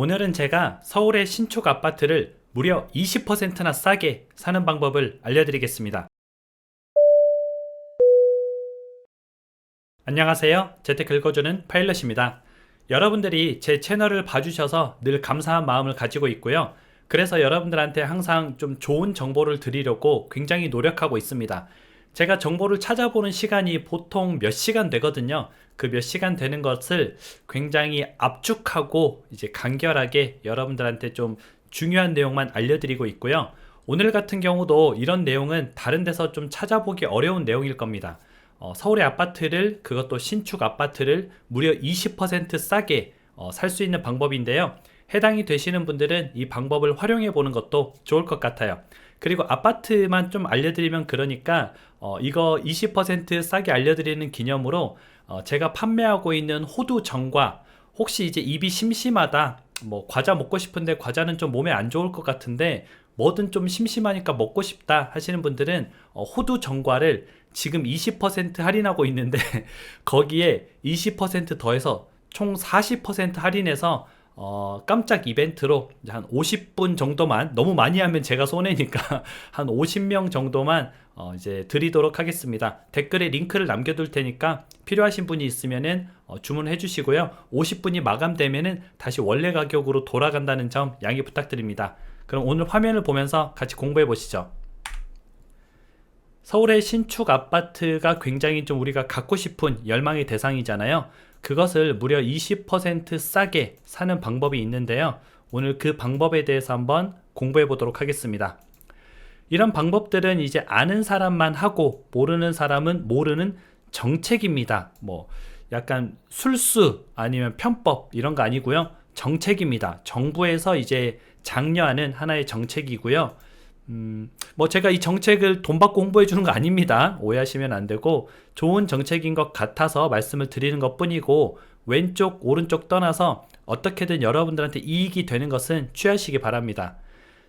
오늘은 제가 서울의 신축 아파트를 무려 20%나 싸게 사는 방법을 알려드리겠습니다. 안녕하세요. 재테크 읽어주는 파일럿입니다. 여러분들이 제 채널을 봐주셔서 늘 감사한 마음을 가지고 있고요. 그래서 여러분들한테 항상 좀 좋은 정보를 드리려고 굉장히 노력하고 있습니다. 제가 정보를 찾아보는 시간이 보통 몇 시간 되거든요. 그 몇 시간 되는 것을 굉장히 압축하고 이제 간결하게 여러분들한테 좀 중요한 내용만 알려드리고 있고요. 오늘 같은 경우도 이런 내용은 다른 데서 좀 찾아보기 어려운 내용일 겁니다. 서울의 아파트를, 그것도 신축 아파트를 무려 20% 싸게 살 수 있는 방법인데요. 해당이 되시는 분들은 이 방법을 활용해 보는 것도 좋을 것 같아요. 그리고 아파트만 좀 알려드리면 그러니까 이거 20% 싸게 알려드리는 기념으로 제가 판매하고 있는 호두 정과, 혹시 이제 입이 심심하다, 뭐 과자 먹고 싶은데 과자는 좀 몸에 안 좋을 것 같은데 뭐든 좀 심심하니까 먹고 싶다 하시는 분들은 호두 정과를 지금 20% 할인하고 있는데 거기에 20% 더해서 총 40% 할인해서 깜짝 이벤트로 한 50분 정도만, 너무 많이 하면 제가 손해니까 한 50명 정도만 이제 드리도록 하겠습니다. 댓글에 링크를 남겨둘 테니까 필요하신 분이 있으면은 주문해 주시고요. 50분이 마감되면은 다시 원래 가격으로 돌아간다는 점 양해 부탁드립니다. 그럼 오늘 화면을 보면서 같이 공부해 보시죠. 서울의 신축 아파트가 굉장히 좀 우리가 갖고 싶은 열망의 대상이잖아요. 그것을 무려 20% 싸게 사는 방법이 있는데요. 오늘 그 방법에 대해서 한번 공부해 보도록 하겠습니다. 이런 방법들은 이제 아는 사람만 하고 모르는 사람은 모르는 정책입니다. 뭐 약간 술수 아니면 편법 이런 거 아니고요. 정책입니다. 정부에서 이제 장려하는 하나의 정책이고요. 뭐 제가 이 정책을 돈 받고 홍보해 주는 거 아닙니다. 오해하시면 안 되고, 좋은 정책인 것 같아서 말씀을 드리는 것 뿐이고, 왼쪽 오른쪽 떠나서 어떻게든 여러분들한테 이익이 되는 것은 취하시기 바랍니다.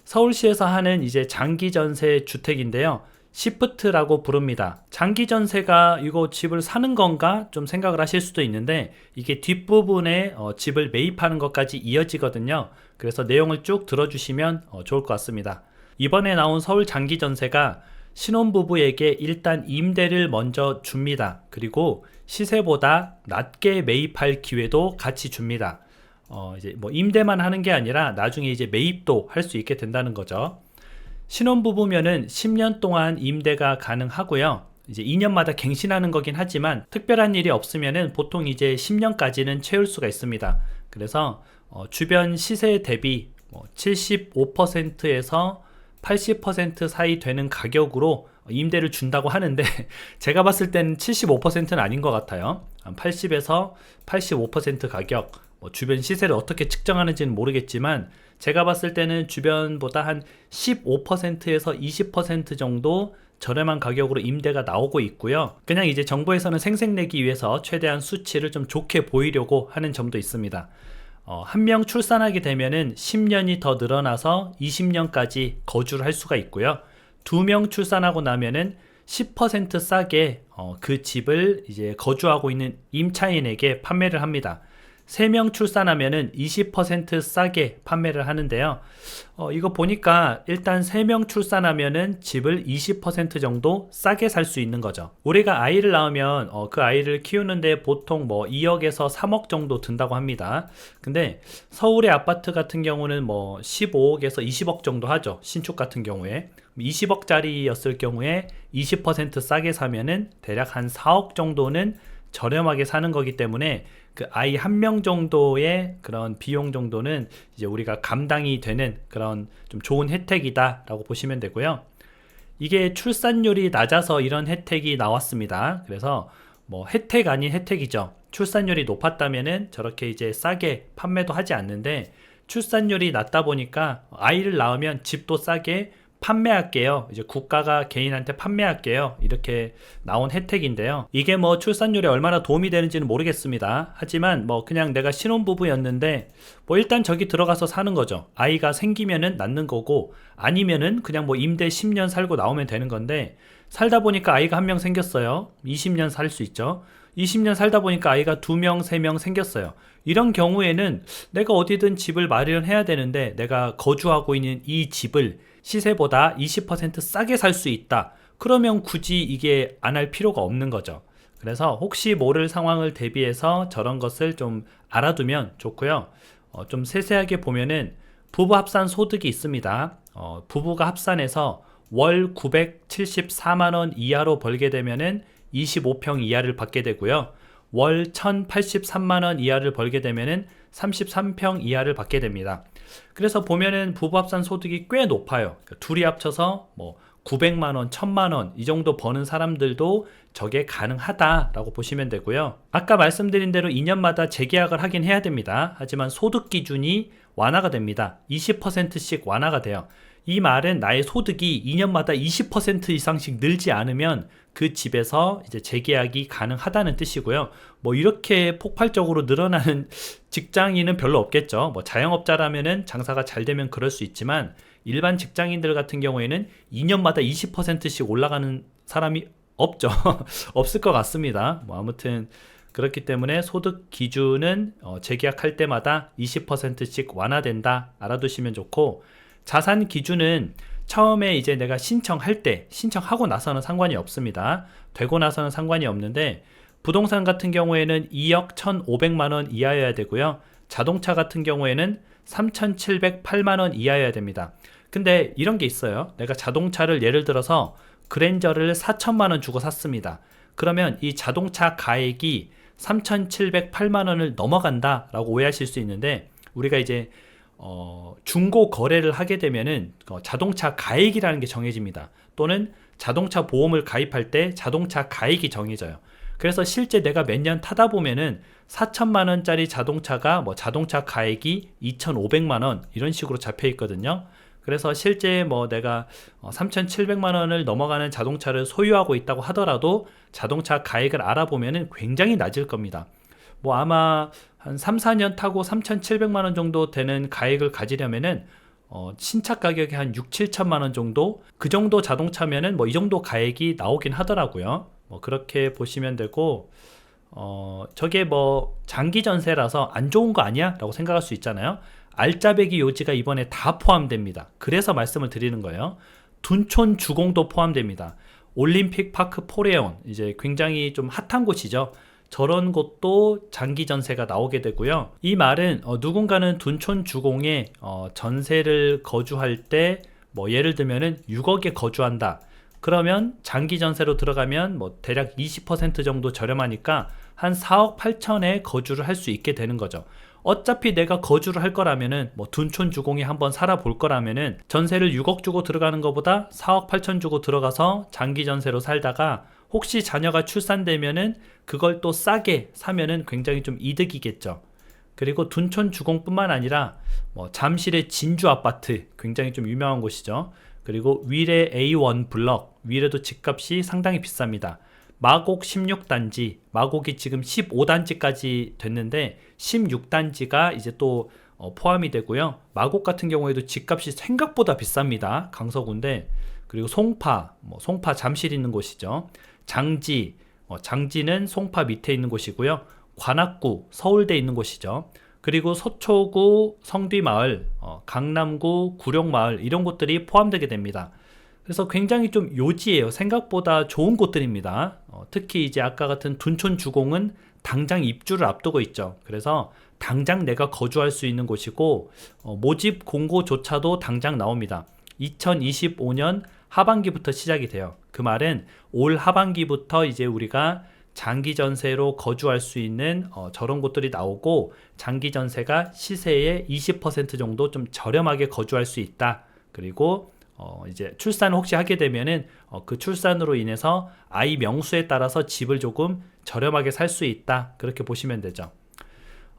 서울시에서 하는 이제 장기 전세 주택인데요, 시프트라고 부릅니다. 장기 전세가 이거 집을 사는 건가 좀 생각을 하실 수도 있는데, 이게 뒷부분에 집을 매입하는 것까지 이어지거든요. 그래서 내용을 쭉 들어주시면 좋을 것 같습니다. 이번에 나온 서울 장기전세가 신혼부부에게 일단 임대를 먼저 줍니다. 그리고 시세보다 낮게 매입할 기회도 같이 줍니다. 이제 뭐 임대만 하는 게 아니라 나중에 이제 매입도 할 수 있게 된다는 거죠. 신혼부부면은 10년 동안 임대가 가능하고요. 이제 2년마다 갱신하는 거긴 하지만 특별한 일이 없으면은 보통 이제 10년까지는 채울 수가 있습니다. 그래서 주변 시세 대비 75%에서 80% 사이 되는 가격으로 임대를 준다고 하는데 제가 봤을 때는 75%는 아닌 것 같아요. 한 80에서 85% 가격, 주변 시세를 어떻게 측정하는지는 모르겠지만 제가 봤을 때는 주변보다 한 15%에서 20% 정도 저렴한 가격으로 임대가 나오고 있고요. 그냥 이제 정부에서는 생색내기 위해서 최대한 수치를 좀 좋게 보이려고 하는 점도 있습니다. 한 명 출산하게 되면은 10년이 더 늘어나서 20년까지 거주를 할 수가 있고요. 2명 출산하고 나면은 10% 싸게 그 집을 이제 거주하고 있는 임차인에게 판매를 합니다. 3명 출산하면은 20% 싸게 판매를 하는데요. 이거 보니까 일단 3명 출산하면은 집을 20% 정도 싸게 살 수 있는 거죠. 우리가 아이를 낳으면 그 아이를 키우는데 보통 뭐 2억에서 3억 정도 든다고 합니다. 근데 서울의 아파트 같은 경우는 뭐 15억에서 20억 정도 하죠. 신축 같은 경우에. 20억짜리였을 경우에 20% 싸게 사면은 대략 한 4억 정도는 저렴하게 사는 거기 때문에 그 아이 한 명 정도의 그런 비용 정도는 이제 우리가 감당이 되는 그런 좀 좋은 혜택이다 라고 보시면 되고요. 이게 출산율이 낮아서 이런 혜택이 나왔습니다. 그래서 뭐 혜택 아닌 혜택이죠. 출산율이 높았다면은 저렇게 이제 싸게 판매도 하지 않는데, 출산율이 낮다 보니까 아이를 낳으면 집도 싸게 판매할게요. 이제 국가가 개인한테 판매할게요. 이렇게 나온 혜택인데요. 이게 뭐 출산율에 얼마나 도움이 되는지는 모르겠습니다. 하지만 뭐 그냥 내가 신혼부부였는데 뭐 일단 저기 들어가서 사는 거죠. 아이가 생기면은 낳는 거고, 아니면은 그냥 뭐 임대 10년 살고 나오면 되는 건데, 살다 보니까 아이가 한 명 생겼어요. 20년 살 수 있죠. 20년 살다 보니까 아이가 2명, 3명 생겼어요. 이런 경우에는 내가 어디든 집을 마련해야 되는데 내가 거주하고 있는 이 집을 시세보다 20% 싸게 살 수 있다. 그러면 굳이 이게 안 할 필요가 없는 거죠. 그래서 혹시 모를 상황을 대비해서 저런 것을 좀 알아두면 좋고요. 좀 세세하게 보면은 부부 합산 소득이 있습니다. 부부가 합산해서 월 974만원 이하로 벌게 되면은 25평 이하를 받게 되고요. 월 1083만원 이하를 벌게 되면은 33평 이하를 받게 됩니다. 그래서 보면은 부부 합산 소득이 꽤 높아요. 그러니까 둘이 합쳐서 뭐 900만원, 1000만원 이 정도 버는 사람들도 저게 가능하다라고 보시면 되고요. 아까 말씀드린 대로 2년마다 재계약을 하긴 해야 됩니다. 하지만 소득 기준이 완화가 됩니다. 20%씩 완화가 돼요. 이 말은 나의 소득이 2년마다 20% 이상씩 늘지 않으면 그 집에서 이제 재계약이 가능하다는 뜻이고요. 뭐 이렇게 폭발적으로 늘어나는 직장인은 별로 없겠죠. 뭐 자영업자라면은 장사가 잘 되면 그럴 수 있지만 일반 직장인들 같은 경우에는 2년마다 20%씩 올라가는 사람이 없죠. 없을 것 같습니다. 뭐 아무튼 그렇기 때문에 소득 기준은 재계약할 때마다 20%씩 완화된다 알아두시면 좋고, 자산 기준은 처음에 이제 내가 신청할 때, 신청하고 나서는 상관이 없습니다. 되고 나서는 상관이 없는데, 부동산 같은 경우에는 2억 1,500만원 이하여야 되고요. 자동차 같은 경우에는 3,708만원 이하여야 됩니다. 근데 이런 게 있어요. 내가 자동차를 예를 들어서 그랜저를 4천만원 주고 샀습니다. 그러면 이 자동차 가액이 3,708만원을 넘어간다 라고 오해하실 수 있는데, 우리가 이제 중고 거래를 하게 되면은 자동차 가액이라는 게 정해집니다. 또는 자동차 보험을 가입할 때 자동차 가액이 정해져요. 그래서 실제 내가 몇 년 타다 보면은 4천만 원짜리 자동차가 뭐 자동차 가액이 2,500만 원 이런 식으로 잡혀 있거든요. 그래서 실제 뭐 내가 3,700만 원을 넘어가는 자동차를 소유하고 있다고 하더라도 자동차 가액을 알아보면은 굉장히 낮을 겁니다. 뭐 아마 한 3, 4년 타고 3,700만 원 정도 되는 가액을 가지려면은 신차 가격이 한 6, 7천만 원 정도, 그 정도 자동차면은 뭐 이 정도 가액이 나오긴 하더라고요. 뭐 그렇게 보시면 되고, 저게 뭐 장기 전세라서 안 좋은 거 아니야? 라고 생각할 수 있잖아요. 알짜배기 요지가 이번에 다 포함됩니다. 그래서 말씀을 드리는 거예요. 둔촌 주공도 포함됩니다. 올림픽 파크 포레온, 이제 굉장히 좀 핫한 곳이죠. 저런 곳도 장기 전세가 나오게 되고요. 이 말은 누군가는 둔촌 주공에 전세를 거주할 때 뭐 예를 들면은 6억에 거주한다. 그러면 장기 전세로 들어가면 뭐 대략 20% 정도 저렴하니까 한 4억 8천에 거주를 할 수 있게 되는 거죠. 어차피 내가 거주를 할 거라면은 뭐 둔촌 주공에 한번 살아볼 거라면은 전세를 6억 주고 들어가는 것보다 4억 8천 주고 들어가서 장기 전세로 살다가 혹시 자녀가 출산되면은 그걸 또 싸게 사면은 굉장히 좀 이득이겠죠. 그리고 둔촌 주공뿐만 아니라 뭐 잠실의 진주 아파트 굉장히 좀 유명한 곳이죠. 그리고 위례 A1 블럭, 위례도 집값이 상당히 비쌉니다. 마곡 16단지, 마곡이 지금 15단지까지 됐는데 16단지가 이제 또 포함이 되고요. 마곡 같은 경우에도 집값이 생각보다 비쌉니다. 강서구인데, 그리고 송파, 송파 잠실 있는 곳이죠. 장지, 장지는 송파 밑에 있는 곳이고요. 관악구, 서울대 있는 곳이죠. 그리고 서초구, 성뒤마을, 강남구, 구룡마을 이런 곳들이 포함되게 됩니다. 그래서 굉장히 좀 요지예요. 생각보다 좋은 곳들입니다. 특히 이제 아까 같은 둔촌 주공은 당장 입주를 앞두고 있죠. 그래서 당장 내가 거주할 수 있는 곳이고, 모집 공고조차도 당장 나옵니다. 2025년 하반기부터 시작이 돼요. 그 말은 올 하반기부터 이제 우리가 장기 전세로 거주할 수 있는 저런 곳들이 나오고, 장기 전세가 시세의 20% 정도 좀 저렴하게 거주할 수 있다. 그리고 이제 출산을 혹시 하게 되면은 그 출산으로 인해서 아이 명수에 따라서 집을 조금 저렴하게 살 수 있다. 그렇게 보시면 되죠.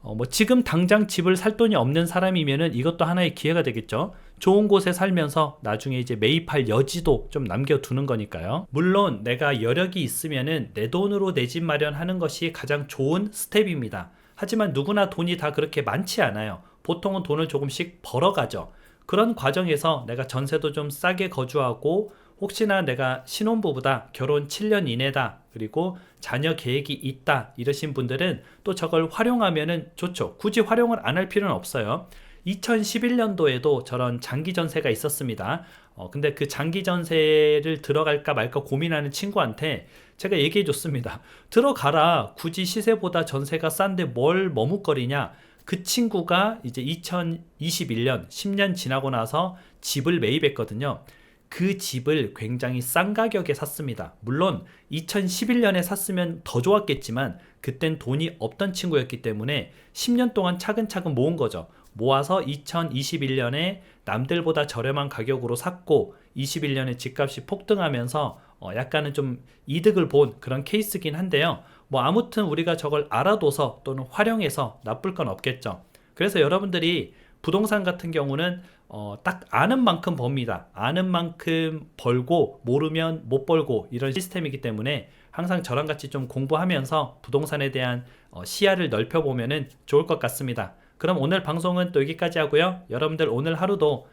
뭐 지금 당장 집을 살 돈이 없는 사람이면은 이것도 하나의 기회가 되겠죠. 좋은 곳에 살면서 나중에 이제 매입할 여지도 좀 남겨두는 거니까요. 물론 내가 여력이 있으면은 내 돈으로 내 집 마련하는 것이 가장 좋은 스텝입니다. 하지만 누구나 돈이 다 그렇게 많지 않아요. 보통은 돈을 조금씩 벌어가죠. 그런 과정에서 내가 전세도 좀 싸게 거주하고 혹시나 내가 신혼부부다, 결혼 7년 이내다, 그리고 자녀 계획이 있다 이러신 분들은 또 저걸 활용하면은 좋죠. 굳이 활용을 안 할 필요는 없어요. 2011년도에도 저런 장기 전세가 있었습니다. 근데 그 장기 전세를 들어갈까 말까 고민하는 친구한테 제가 얘기해 줬습니다. 들어가라. 굳이 시세보다 전세가 싼데 뭘 머뭇거리냐. 그 친구가 이제 2021년 10년 지나고 나서 집을 매입했거든요. 그 집을 굉장히 싼 가격에 샀습니다. 물론 2011년에 샀으면 더 좋았겠지만 그땐 돈이 없던 친구였기 때문에 10년 동안 차근차근 모은 거죠. 모아서 2021년에 남들보다 저렴한 가격으로 샀고 21년에 집값이 폭등하면서 약간은 좀 이득을 본 그런 케이스긴 한데요. 뭐 아무튼 우리가 저걸 알아둬서 또는 활용해서 나쁠 건 없겠죠. 그래서 여러분들이 부동산 같은 경우는 딱 아는 만큼 법니다. 아는 만큼 벌고 모르면 못 벌고 이런 시스템이기 때문에 항상 저랑 같이 좀 공부하면서 부동산에 대한 시야를 넓혀보면 좋을 것 같습니다. 그럼 오늘 방송은 또 여기까지 하고요. 여러분들 오늘 하루도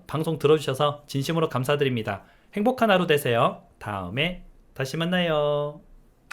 방송 들어주셔서 진심으로 감사드립니다. 행복한 하루 되세요. 다음에 다시 만나요.